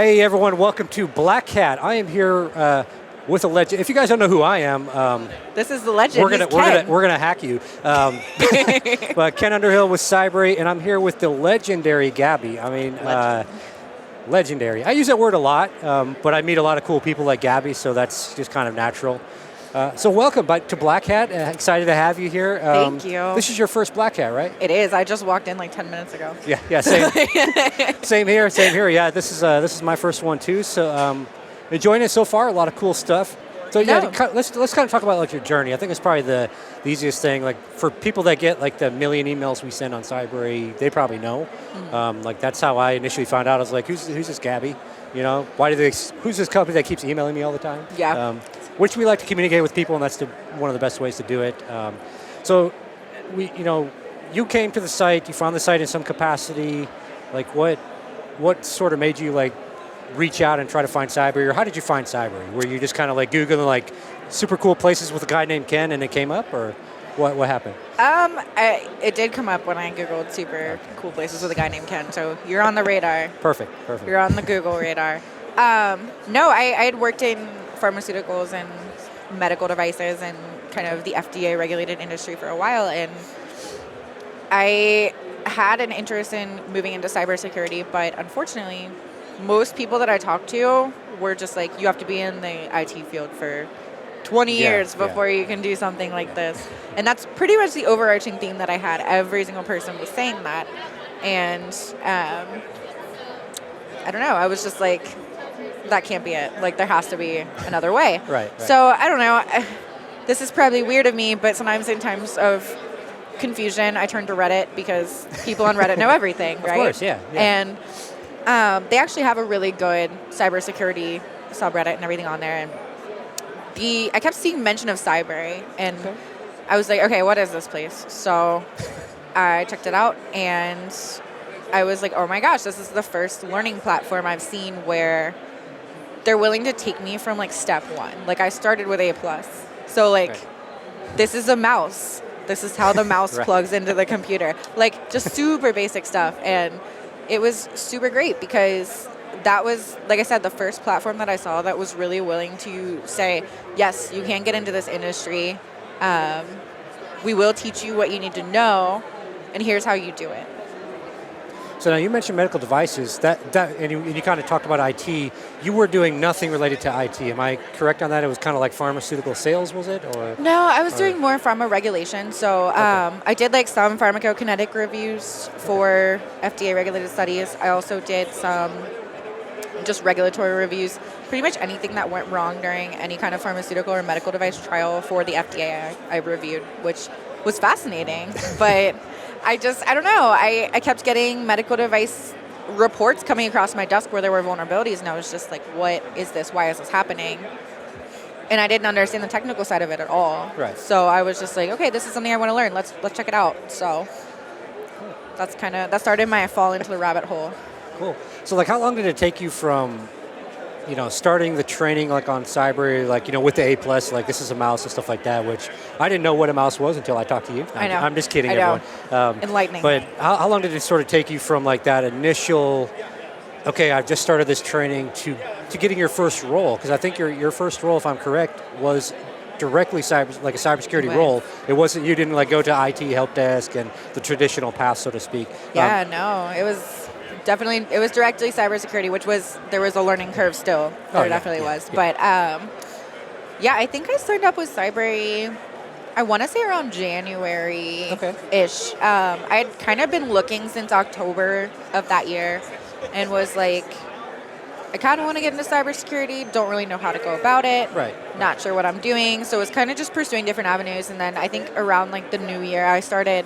Hey everyone, welcome to BlackHat. I am here with a legend. If you guys don't know who I am, this is the legend. We're gonna hack you. But Ken Underhill with Cybrary, and I'm here with the legendary Gabby. I mean, legendary. I use that word a lot, but I meet a lot of cool people like Gabby, so that's just kind of natural. So welcome to BlackHat. Excited to have you here. Thank you. This is your first BlackHat, right? It is. I just walked in like 10 minutes ago. Yeah, same. Same here. Yeah, this is my first one too. So enjoying it so far. A lot of cool stuff. So yeah, let's kind of talk about like your journey. I think it's probably the easiest thing. Like for people that get like the million emails we send on Cybrary, they probably know. Mm-hmm. Like that's how I initially found out. I was like, who's this Gabby? You know, who's this company that keeps emailing me all the time? Yeah. Which we like to communicate with people, and that's one of the best ways to do it. So, you came to the site, you found the site in some capacity. Like, what sort of made you like reach out and try to find Cybrary, or how did you find Cybrary? Were you just kind of like Googling like super cool places with a guy named Ken, and it came up, or what happened? It did come up when I Googled super cool places with a guy named Ken. So you're on the radar. Perfect. You're on the Google radar. No, I had worked in pharmaceuticals and medical devices and kind of the FDA regulated industry for a while, and I had an interest in moving into cybersecurity, but unfortunately most people that I talked to were just like, you have to be in the IT field for 20 years before you can do something like this. And that's pretty much the overarching theme that I had. Every single person was saying that, and I don't know, I was just like, that can't be it. Like, there has to be another way. Right. So, I don't know. This is probably weird of me, but sometimes in times of confusion, I turn to Reddit because people on Reddit know everything, right? Of course, yeah. And they actually have a really good cybersecurity subreddit and everything on there. And I kept seeing mention of Cybrary, and I was like, okay, what is this place? So I checked it out, and I was like, oh my gosh, this is the first learning platform I've seen where they're willing to take me from like step one. Like I started with A+. So like, this is a mouse. This is how the mouse plugs into the computer. Like just super basic stuff. And it was super great because that was, like I said, the first platform that I saw that was really willing to say, yes, you can get into this industry. We will teach you what you need to know, and here's how you do it. So now you mentioned medical devices, and you kind of talked about IT. You were doing nothing related to IT. Am I correct on that? It was kind of like pharmaceutical sales, was it? Or no, I was doing more pharma regulation. So I did like some pharmacokinetic reviews for FDA regulated studies. I also did some just regulatory reviews. Pretty much anything that went wrong during any kind of pharmaceutical or medical device trial for the FDA I reviewed, which was fascinating. But I don't know. I kept getting medical device reports coming across my desk where there were vulnerabilities, and I was just like, what is this? Why is this happening? And I didn't understand the technical side of it at all. Right. So I was just like, okay, this is something I want to learn. Let's check it out. So that started my fall into the rabbit hole. Cool. So like, how long did it take you from starting the training like on Cybrary, like, with the A+, like this is a mouse and stuff like that, which I didn't know what a mouse was until I talked to you. I know. I'm just kidding, I know. everyone. Enlightening. But how long did it sort of take you from like that initial, okay, I've just started this training to getting your first role? Because I think your first role, if I'm correct, was directly a cybersecurity role. It wasn't, you didn't like go to IT help desk and the traditional path, so to speak. Yeah, no, it was directly cybersecurity, there was a learning curve still. There definitely was. Yeah. But I think I signed up with Cybrary, I want to say around January-ish. I had kind of been looking since October of that year and was like, I kind of want to get into cybersecurity, don't really know how to go about it. Right. Not sure what I'm doing. So it was kind of just pursuing different avenues. And then I think around like the new year, I signed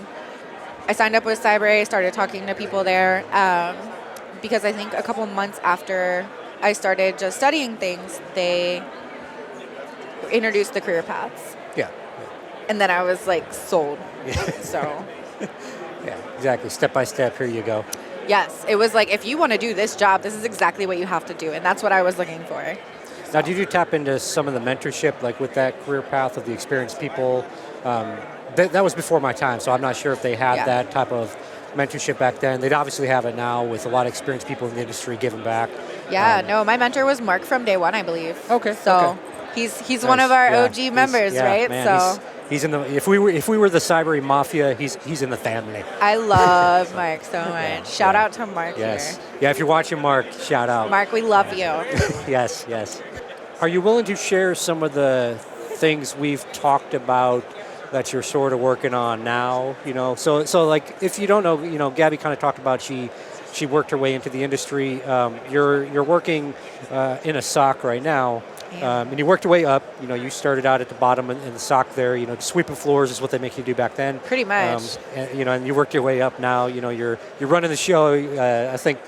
up with Cybrary, started talking to people there, because I think a couple months after I started just studying things, they introduced the career paths. Yeah. And then I was like sold. Yeah. So. Yeah, exactly. Step by step, here you go. Yes, it was like, if you want to do this job, this is exactly what you have to do. And that's what I was looking for. Now, did you tap into some of the mentorship, like with that career path of the experienced people? That was before my time, so I'm not sure if they had that type of mentorship back then. They'd obviously have it now with a lot of experienced people in the industry giving back. Yeah, no, my mentor was Mark from day one, I believe. Okay. So okay. he's Nice. one of our Yeah, OG members, right? Man, So he's in the. If we were the Cybrary mafia, he's in the family. I love Mark so much. Shout out to Mark Yes. here. Yeah, if you're watching, Mark, shout out. Mark, we love you. Yes, yes. Are you willing to share some of the things we've talked about that you're sort of working on now? You know, so like if you don't know, you know, Gabby kind of talked about she worked her way into the industry. You're working in a SOC right now. And you worked your way up. You know, you started out at the bottom in the SOC there. You know, sweeping floors is what they make you do back then. Pretty much. And, you know, and you worked your way up now. You know, you're running the show. I think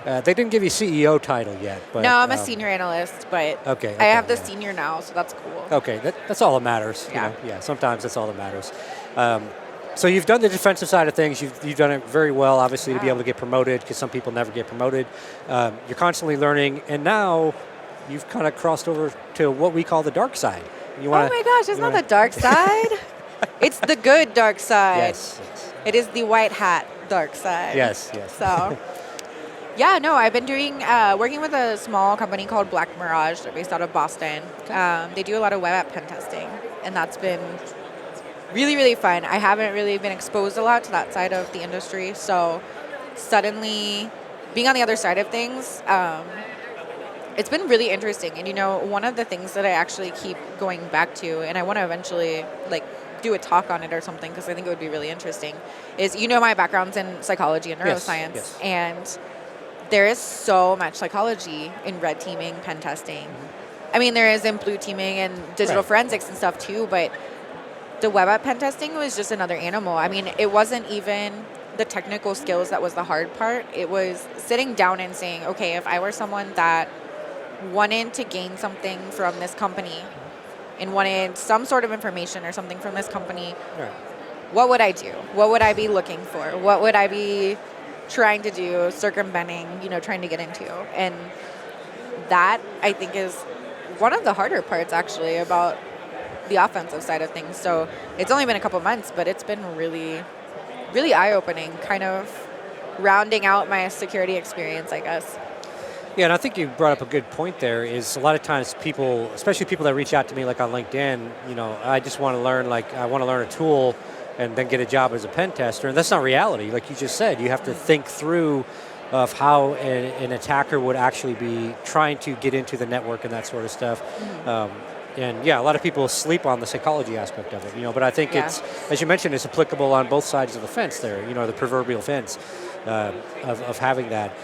they didn't give you CEO title yet. But, no, I'm a senior analyst, but okay, I have the senior now, so that's cool. Okay, that's all that matters. Yeah. You know? Yeah. Sometimes that's all that matters. So you've done the defensive side of things. You've done it very well, obviously, to be able to get promoted, because some people never get promoted. You're constantly learning, and now you've kind of crossed over to what we call the dark side. Oh my gosh, it's not the dark side. It's the good dark side. Yes. It is the white hat dark side. Yes. So, yeah, no, I've been doing working with a small company called Black Mirage. They're based out of Boston. They do a lot of web app pen testing, and that's been really, really fun. I haven't really been exposed a lot to that side of the industry, so suddenly being on the other side of things, it's been really interesting. And, you know, one of the things that I actually keep going back to, and I want to eventually, like, do a talk on it or something, because I think it would be really interesting, is, you know, my background's in psychology and neuroscience, yes. and there is so much psychology in red teaming, pen testing. I mean, there is in blue teaming and digital forensics and stuff too, but the web app pen testing was just another animal. I mean, it wasn't even the technical skills that was the hard part. It was sitting down and saying, okay, if I were someone that wanted to gain something from this company and wanted some sort of information or something from this company, what would I do? What would I be looking for? What would I be trying to do, circumventing, you know, trying to get into? And that, I think, is one of the harder parts, actually, about the offensive side of things. So it's only been a couple months, but it's been really, really eye-opening, kind of rounding out my security experience, I guess. Yeah, and I think you brought up a good point there, is a lot of times people, especially people that reach out to me like on LinkedIn, you know, I just want to learn, like, I want to learn a tool and then get a job as a pen tester. And that's not reality. Like you just said, you have to think through of how an attacker would actually be trying to get into the network and that sort of stuff. And yeah, a lot of people sleep on the psychology aspect of it, you know, but I think it's, as you mentioned, it's applicable on both sides of the fence there, you know, the proverbial fence of having that.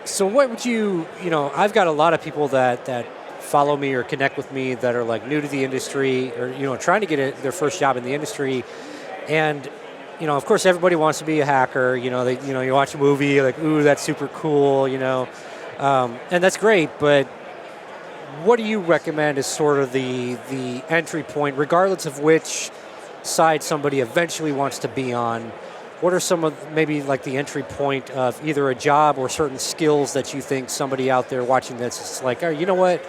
So what would you know, I've got a lot of people that follow me or connect with me that are like new to the industry, or, you know, trying to get their first job in the industry. And, you know, of course everybody wants to be a hacker, you know, you watch a movie, like, ooh, that's super cool, you know, and that's great, but what do you recommend as sort of the entry point, regardless of which side somebody eventually wants to be on? What are some of maybe like the entry point of either a job or certain skills that you think somebody out there watching this is like, oh, you know what,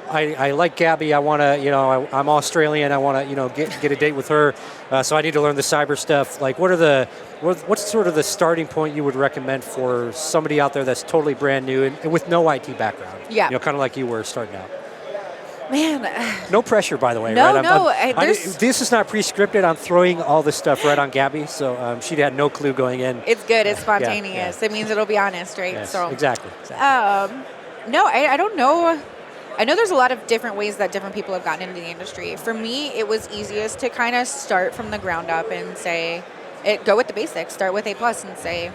I like Gabby, I want to, you know, I'm Australian, I want to, you know, get a date with her, so I need to learn the cyber stuff. Like, what's sort of the starting point you would recommend for somebody out there that's totally brand new and with no IT background? Yeah. You know, kind of like you were starting out. Man. No pressure, by the way. No, right? no. This is not pre-scripted. I'm throwing all this stuff right on Gabby, so she had no clue going in. It's good. It's spontaneous. Yeah. It means it'll be honest, right? Yes, so exactly. No, I don't know. I know there's a lot of different ways that different people have gotten into the industry. For me, it was easiest to kind of start from the ground up and say, go with the basics. Start with A+ and say,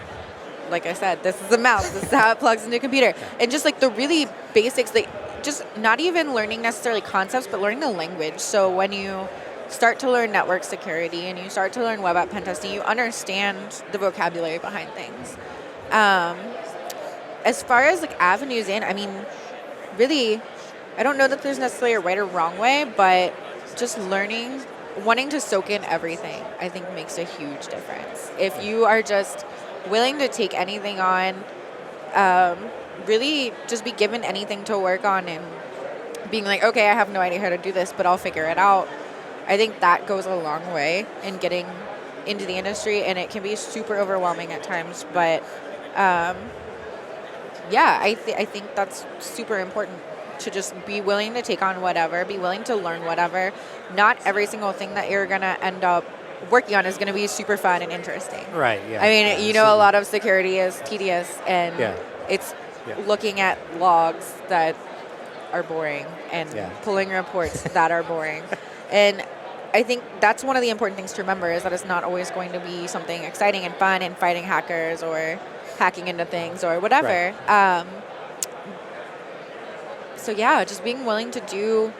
like I said, this is a mouse. This is how it plugs into a computer. And just like the really basics, like just not even learning necessarily concepts, but learning the language. So when you start to learn network security and you start to learn web app pen testing, you understand the vocabulary behind things. As far as like avenues in, I mean, really, I don't know that there's necessarily a right or wrong way, but just learning, wanting to soak in everything, I think makes a huge difference. If you are just willing to take anything on, really just be given anything to work on and being like, okay, I have no idea how to do this, but I'll figure it out. I think that goes a long way in getting into the industry, and it can be super overwhelming at times, but yeah, I think that's super important to just be willing to take on whatever, be willing to learn whatever. Not every single thing that you're going to end up working on is going to be super fun and interesting. Right, yeah. I mean, yeah, you know, a lot of security is tedious, and it's looking at logs that are boring and pulling reports that are boring. And I think that's one of the important things to remember, is that it's not always going to be something exciting and fun and fighting hackers or hacking into things or whatever. Right. So yeah, just being willing to do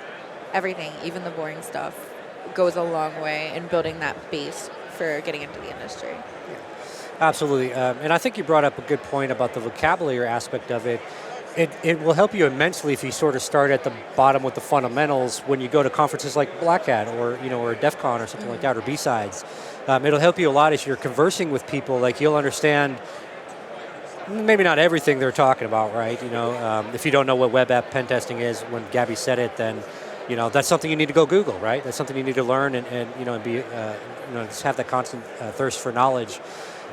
everything, even the boring stuff, goes a long way in building that base for getting into the industry. Yeah. Absolutely. And I think you brought up a good point about the vocabulary aspect of it. It will help you immensely if you sort of start at the bottom with the fundamentals when you go to conferences like BlackHat or DEF CON or something like that, or B-Sides. It'll help you a lot as you're conversing with people. Like, you'll understand maybe not everything they're talking about, right? If you don't know what web app pen testing is, when Gabby said it, then that's something you need to go Google, right? That's something you need to learn and be just have that constant thirst for knowledge.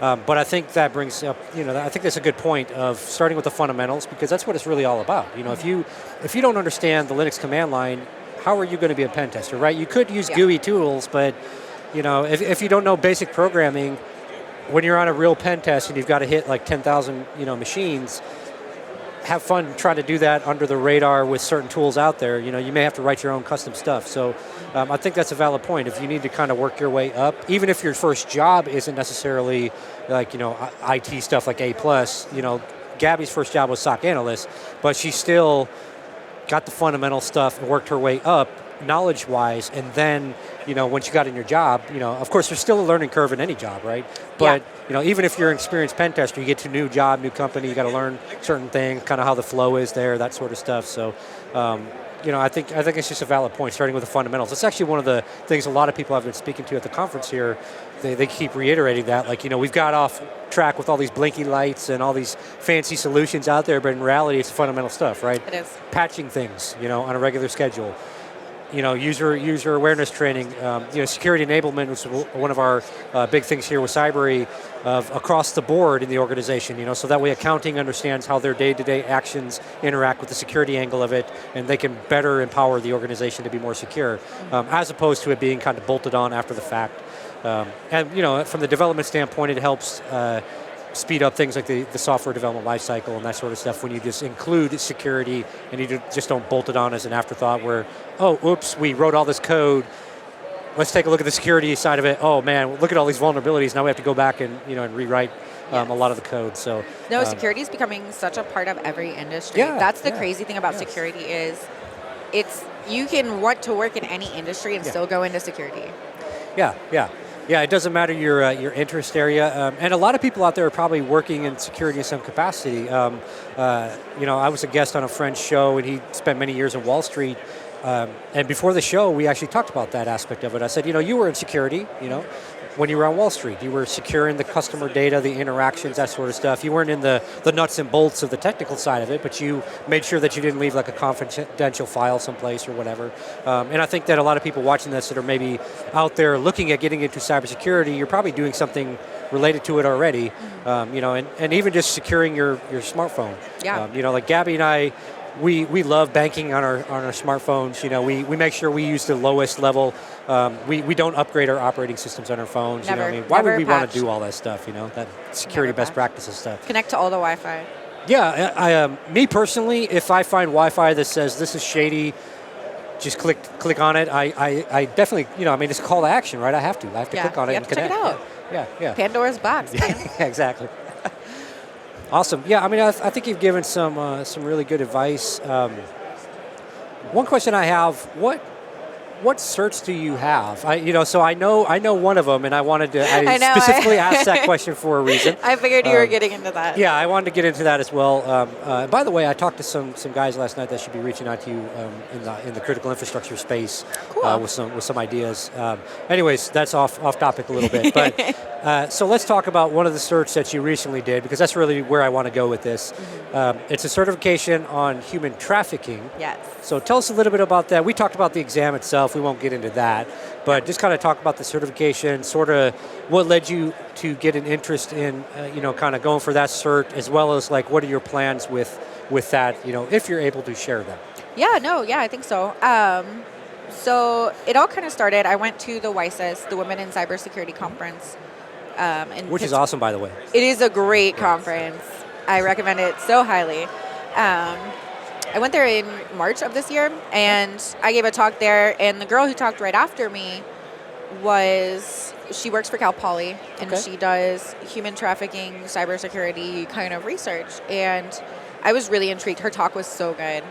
But I think that brings up, I think that's a good point of starting with the fundamentals, because that's what it's really all about. If you don't understand the Linux command line, how are you going to be a pen tester, right? You could use GUI tools, but if you don't know basic programming, when you're on a real pen test and you've got to hit like 10,000 machines, have fun trying to do that under the radar with certain tools out there. You may have to write your own custom stuff. So I think that's a valid point. If you need to kind of work your way up, even if your first job isn't necessarily like, IT stuff like A+, Gabby's first job was SOC analyst, but she still got the fundamental stuff and worked her way up knowledge-wise, and then, once you got in your job, of course there's still a learning curve in any job, right? But, even if you're an experienced pen tester, you get to a new job, new company, you got to learn certain things, kind of how the flow is there, that sort of stuff. So, I think it's just a valid point, starting with the fundamentals. It's actually one of the things a lot of people I've been speaking to at the conference here, they keep reiterating that, like, we've got off track with all these blinky lights and all these fancy solutions out there, but in reality, it's fundamental stuff, right? It is. Patching things, on a regular schedule. User awareness training, security enablement was one of our big things here with Cybrary, across the board in the organization, so that way accounting understands how their day-to-day actions interact with the security angle of it, and they can better empower the organization to be more secure, as opposed to it being kind of bolted on after the fact. And from the development standpoint, it helps speed up things like the software development lifecycle and that sort of stuff when you just include security and you just don't bolt it on as an afterthought where, oh, oops, we wrote all this code. Let's take a look at the security side of it. Oh man, look at all these vulnerabilities. Now we have to go back and and rewrite a lot of the code. So security is becoming such a part of every industry. That's the crazy thing about security is you can want to work in any industry and still go into security. Yeah, it doesn't matter your interest area, and a lot of people out there are probably working in security in some capacity. I was a guest on a friend's show, and he spent many years in Wall Street. And before the show, we actually talked about that aspect of it. I said, you were in security, when you were on Wall Street. You were securing the customer data, the interactions, that sort of stuff. You weren't in the nuts and bolts of the technical side of it, but you made sure that you didn't leave like a confidential file someplace or whatever. And I think that a lot of people watching this that are maybe out there looking at getting into cybersecurity, you're probably doing something related to it already, and even just securing your smartphone. Like Gabby and I, we love banking on our smartphones. We make sure we use the lowest level. We don't upgrade our operating systems on our phones. Never, why would we want to do all that stuff? That security best practices stuff. Connect to all the Wi-Fi. Yeah, me personally, if I find Wi-Fi that says this is shady, just click on it. I definitely, it's a call to action, right? I have to click on it and connect. Check it out. Yeah. Pandora's box. Yeah, exactly. Awesome. Yeah, I think you've given some really good advice. One question I have: what certs do you have? So I know one of them, and I wanted to. I specifically asked that question for a reason. I figured you were getting into that. Yeah, I wanted to get into that as well. By the way, I talked to some guys last night that should be reaching out to you in the critical infrastructure space. Cool. With some ideas. Anyways, that's off topic a little bit, but so let's talk about one of the certs that you recently did, because that's really where I want to go with this. Mm-hmm. It's a certification on human trafficking. Yes. So tell us a little bit about that. We talked about the exam itself. itself, we won't get into that. But just kind of talk about the certification, sort of what led you to get an interest in, kind of going for that cert, as well as like what are your plans with that, if you're able to share them. I think so. So it all kind of started, I went to the WISIS, the Women in Cybersecurity Conference. Which is awesome, by the way. It is a great conference. I recommend it so highly. I went there in March of this year, and I gave a talk there, and the girl who talked right after me she works for Cal Poly, and she does human trafficking, cybersecurity kind of research, and I was really intrigued. Her talk was so good.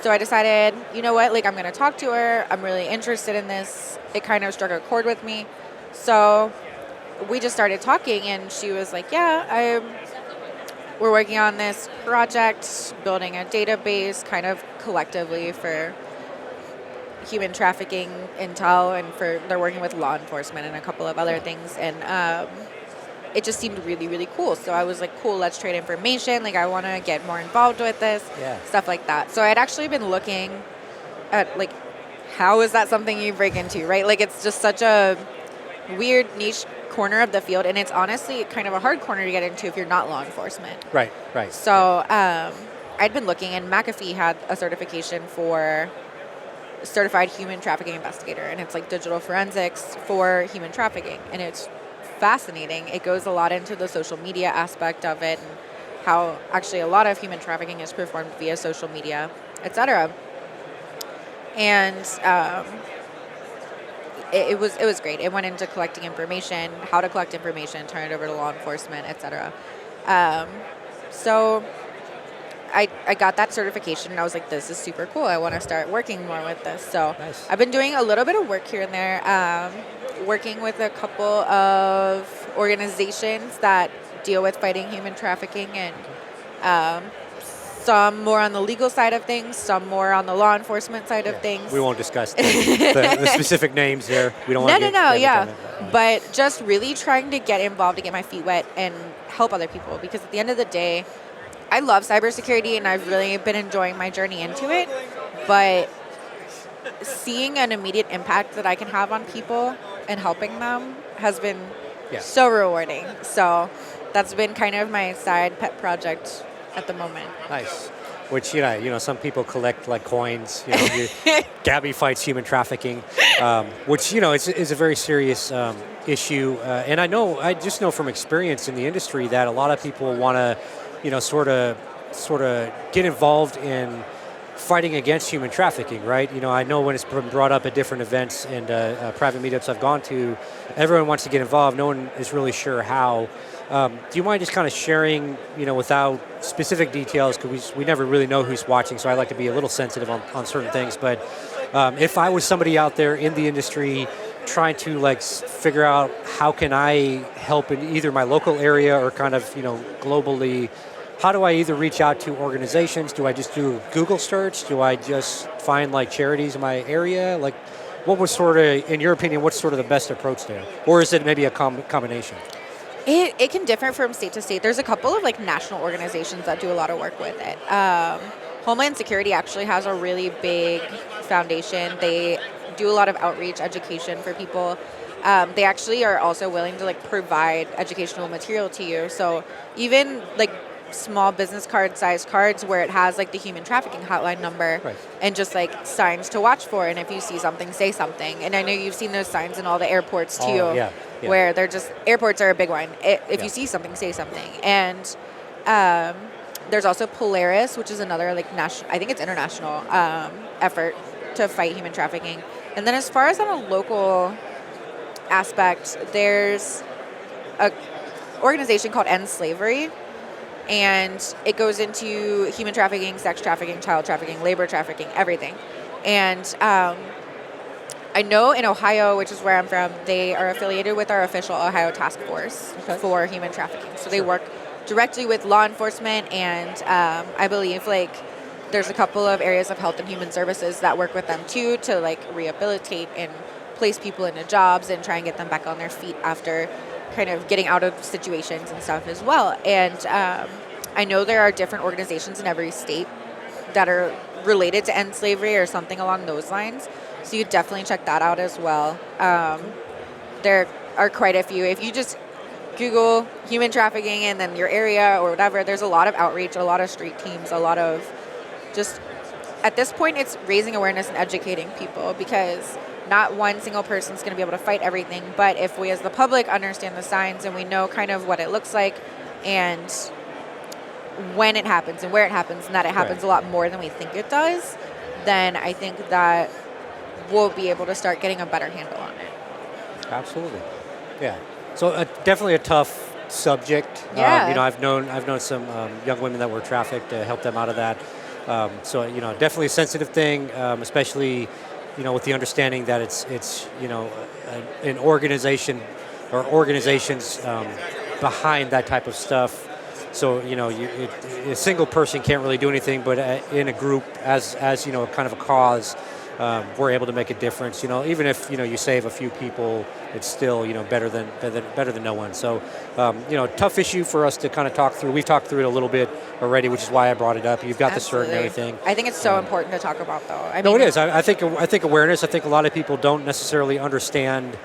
So I decided, you know what, like I'm going to talk to her. I'm really interested in this. It kind of struck a chord with me. So we just started talking, and she was like, we're working on this project, building a database kind of collectively for human trafficking intel, and they're working with law enforcement and a couple of other things. And it just seemed really, really cool. So I was like, cool, let's trade information. Like, I want to get more involved with this, stuff like that. So I'd actually been looking at, like, how is that something you break into, right? Like, it's just such a weird niche corner of the field, and it's honestly kind of a hard corner to get into if you're not law enforcement. Right. So I'd been looking, and McAfee had a certification for Certified Human Trafficking Investigator, and it's like digital forensics for human trafficking, and it's fascinating. It goes a lot into the social media aspect of it, and how actually a lot of human trafficking is performed via social media, etc. And it was great. It went into collecting information, how to collect information, turn it over to law enforcement, etc. So I got that certification, and I was like, this is super cool. I want to start working more with this. So nice. I've been doing a little bit of work here and there, working with a couple of organizations that deal with fighting human trafficking, and some more on the legal side of things, some more on the law enforcement side of things. We won't discuss the specific names here. We don't want to No. But just really trying to get involved, to get my feet wet and help other people, because at the end of the day, I love cybersecurity, and I've really been enjoying my journey into it, but seeing an immediate impact that I can have on people and helping them has been so rewarding. So that's been kind of my side pet project at the moment. Nice. Which, some people collect like coins. Gabby fights human trafficking, which, is a very serious issue. And I just know from experience in the industry that a lot of people want to, sort of get involved in fighting against human trafficking, right? I know when it's been brought up at different events and private meetups I've gone to, everyone wants to get involved. No one is really sure how. Do you mind just kind of sharing, without specific details, because we never really know who's watching, so I like to be a little sensitive on certain things, but if I was somebody out there in the industry trying to figure out how can I help in either my local area or kind of, globally, how do I either reach out to organizations? Do I just do a Google search? Do I just find charities in my area? What was sort of, in your opinion, what's sort of the best approach there? Or is it maybe a combination? It can differ from state to state. There's a couple of national organizations that do a lot of work with it. Homeland Security actually has a really big foundation. They do a lot of outreach, education for people. They actually are also willing to provide educational material to you. So even small business card sized cards where it has the human trafficking hotline number, and just signs to watch for, and if you see something, say something. And I know you've seen those signs in all the airports too, where they're just, airports are a big one. If you see something, say something. And there's also Polaris, which is another national, I think it's international effort to fight human trafficking. And then as far as on a local aspect, there's a organization called End Slavery, and it goes into human trafficking, sex trafficking, child trafficking, labor trafficking, everything. And I know in Ohio, which is where I'm from, they are affiliated with our official Ohio Task Force for human trafficking. So they work directly with law enforcement, and I believe there's a couple of areas of health and human services that work with them too to rehabilitate and place people into jobs and try and get them back on their feet after kind of getting out of situations and stuff as well. And I know there are different organizations in every state that are related to end slavery or something along those lines. So you definitely check that out as well. There are quite a few. If you just Google human trafficking and then your area or whatever, there's a lot of outreach, a lot of street teams, a lot of just, at this point, it's raising awareness and educating people, because not one single person is going to be able to fight everything. But if we as the public understand the signs and we know kind of what it looks like and when it happens and where it happens, and that it happens a lot more than we think it does, then I think that we'll be able to start getting a better handle on it. Absolutely. Yeah. So definitely a tough subject. Yeah. I've known some young women that were trafficked to help them out of that. So definitely a sensitive thing, especially with the understanding that it's an organization or organizations behind that type of stuff. So a single person can't really do anything, but in a group, as kind of a cause, we're able to make a difference. Even if you save a few people, it's still better than no one. So tough issue for us to kind of talk through. We've talked through it a little bit already, which is why I brought it up. You've got Absolutely. the cert and everything. I think it's so important to talk about, though. No, it is. I think awareness. I think a lot of people don't necessarily understand.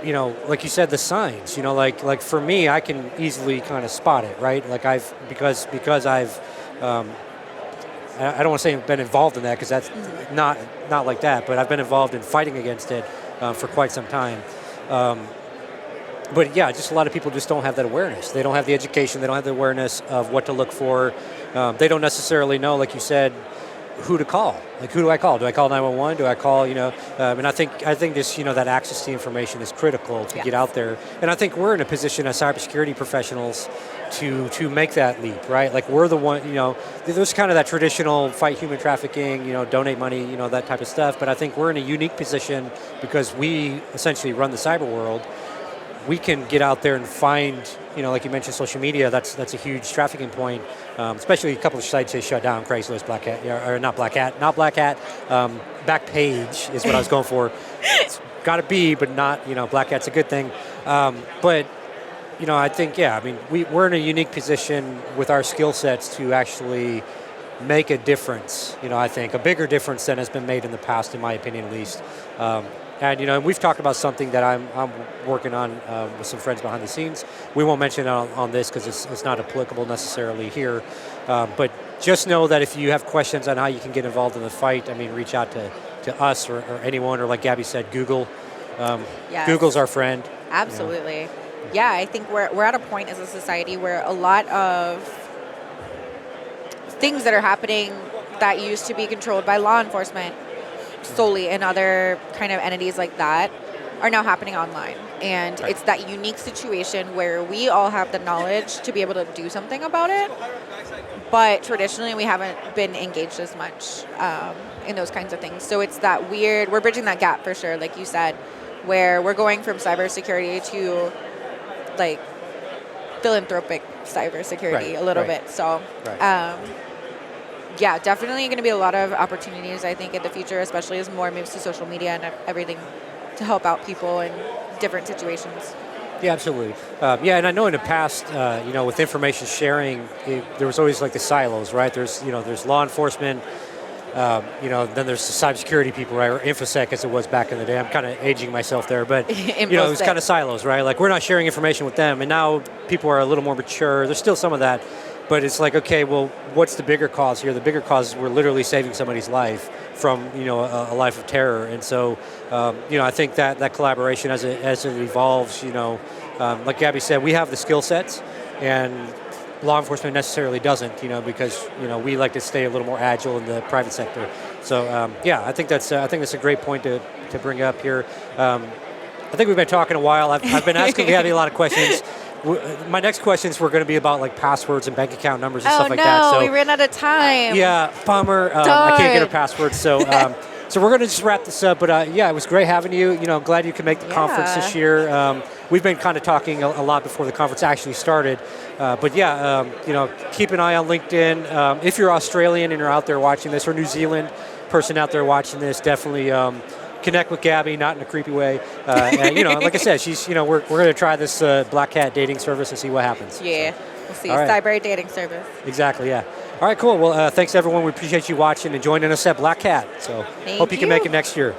Like you said, the signs. Like for me, I can easily kind of spot it, right? Like because I've. I don't want to say I've been involved in that, because that's not like that, but I've been involved in fighting against it for quite some time. But yeah, just a lot of people just don't have that awareness. They don't have the education. They don't have the awareness of what to look for. They don't necessarily know, like you said, who to call. Like, who do I call? Do I call 911? Do I call, and I think this, that access to information is critical to get out there. And I think we're in a position as cybersecurity professionals to make that leap, right? Like, we're the one, there's kind of that traditional fight human trafficking, donate money, that type of stuff. But I think we're in a unique position because we essentially run the cyber world. We can get out there and find, like you mentioned, social media. That's a huge trafficking point, especially a couple of sites they shut down. Craigslist, BlackHat, or not BlackHat, Backpage is what I was going for. It's got to be, but not. BlackHat's a good thing. But I think we're in a unique position with our skill sets to actually make a difference. I think a bigger difference than has been made in the past, in my opinion, at least. And we've talked about something that I'm working on with some friends behind the scenes. We won't mention it on this because it's not applicable necessarily here. But just know that if you have questions on how you can get involved in the fight, reach out to us or anyone, or like Gabby said, Google. Yes. Google's our friend. Absolutely. Yeah, I think we're at a point as a society where a lot of things that are happening that used to be controlled by law enforcement solely and other kind of entities like that are now happening online. And it's that unique situation where we all have the knowledge to be able to do something about it, but traditionally we haven't been engaged as much in those kinds of things. So it's that we're bridging that gap for sure, like you said, where we're going from cybersecurity to like philanthropic cybersecurity a little bit. So yeah, definitely going to be a lot of opportunities, I think, in the future, especially as more moves to social media and everything to help out people in different situations. Yeah, absolutely. And I know in the past, with information sharing, there was always like the silos, right? There's law enforcement, then there's the cybersecurity people, right? Or InfoSec as it was back in the day. I'm kind of aging myself there, but it was kind of silos, right? Like, we're not sharing information with them, and now people are a little more mature. There's still some of that. But it's like, okay, well, what's the bigger cause here? The bigger cause is we're literally saving somebody's life from, a life of terror. And so, I think that collaboration as it evolves, like Gabby said, we have the skill sets, and law enforcement necessarily doesn't, because, we like to stay a little more agile in the private sector. So, I think that's a great point to bring up here. I think we've been talking a while. I've been asking Gabby a lot of questions. My next questions were going to be about like passwords and bank account numbers and stuff like that. So we ran out of time. Yeah, bummer. I can't get her password. So so we're going to just wrap this up. But it was great having you. I'm glad you could make the conference this year. We've been kind of talking a lot before the conference actually started. But keep an eye on LinkedIn. If you're Australian and you're out there watching this, or New Zealand person out there watching this, definitely connect with Gabby, not in a creepy way. And like I said, she's we're going to try this BlackHat dating service and see what happens. Yeah, we'll see. All right. Cybrary dating service. Exactly. Yeah. All right, cool. Well, thanks everyone. We appreciate you watching and joining us at BlackHat. So Thank hope you can you. make it next year.